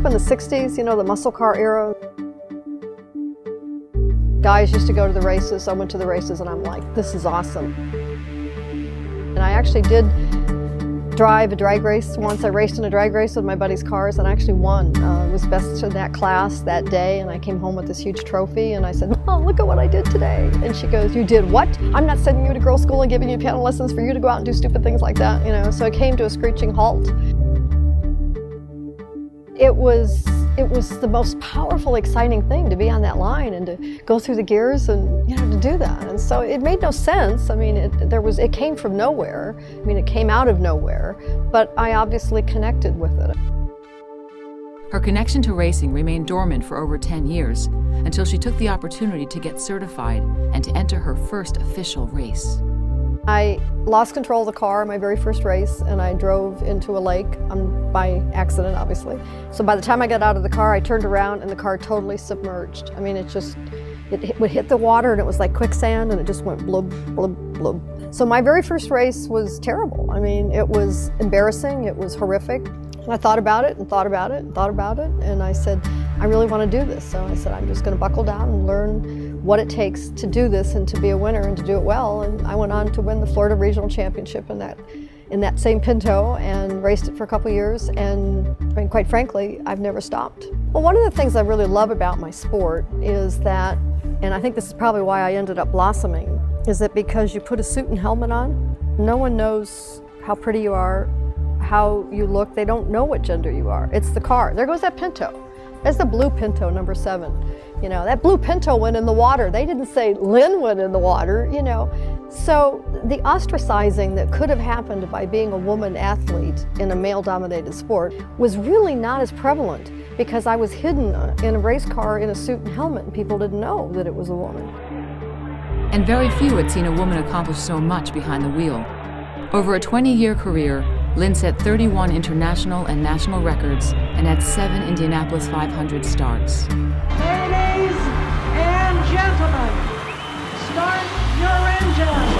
up in the 60s, you know, the muscle car era. Guys used to go to the races. I went to the races and I'm like, this is awesome. And I actually did drive a drag race once. I raced in a drag race with my buddy's cars and I actually won. Was best in that class that day, and I came home with this huge trophy and I said, "Mom, look at what I did today." And she goes, "You did what? I'm not sending you to girls' school and giving you piano lessons for you to go out and do stupid things like that," you know. So it came to a screeching halt. It was the most powerful, exciting thing to be on that line and to go through the gears and, you know, to do that. And so it made no sense. I mean, it came from nowhere. I mean, it came out of nowhere, but I obviously connected with it. Her connection to racing remained dormant for over 10 years until she took the opportunity to get certified and to enter her first official race. I lost control of the car my very first race, and I drove into a lake by accident, obviously. So by the time I got out of the car, I turned around and the car totally submerged. I mean, it would hit the water and it was like quicksand and it just went blub, blub, blub. So my very first race was terrible. I mean, it was embarrassing, it was horrific. And I thought about it and thought about it and thought about it, and I said, I really want to do this. So I said, I'm just going to buckle down and learn what it takes to do this and to be a winner and to do it well. And I went on to win the Florida Regional Championship in that same Pinto and raced it for a couple years, and I mean, quite frankly, I've never stopped. Well, one of the things I really love about my sport is that, and I think this is probably why I ended up blossoming, is that because you put a suit and helmet on, no one knows how pretty you are, how you look. They don't know what gender you are. It's the car. There goes that Pinto. That's the blue Pinto, number 7. You know, that blue Pinto went in the water. They didn't say Lyn went in the water, you know. So the ostracizing that could have happened by being a woman athlete in a male-dominated sport was really not as prevalent because I was hidden in a race car in a suit and helmet and people didn't know that it was a woman. And very few had seen a woman accomplish so much behind the wheel. Over a 20-year career, Lyn set 31 international and national records and had 7 Indianapolis 500 starts. Ladies and gentlemen, start your engines.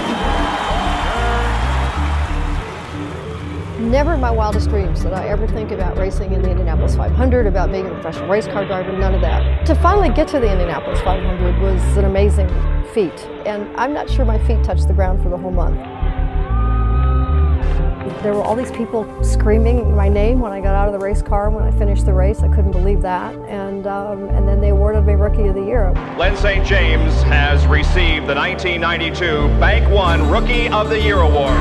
Never in my wildest dreams did I ever think about racing in the Indianapolis 500, about being a professional race car driver, none of that. To finally get to the Indianapolis 500 was an amazing feat, and I'm not sure my feet touched the ground for the whole month. There were all these people screaming my name when I got out of the race car when I finished the race. I couldn't believe that. And then they awarded me Rookie of the Year. Lyn St-James has received the 1992 Bank One Rookie of the Year award.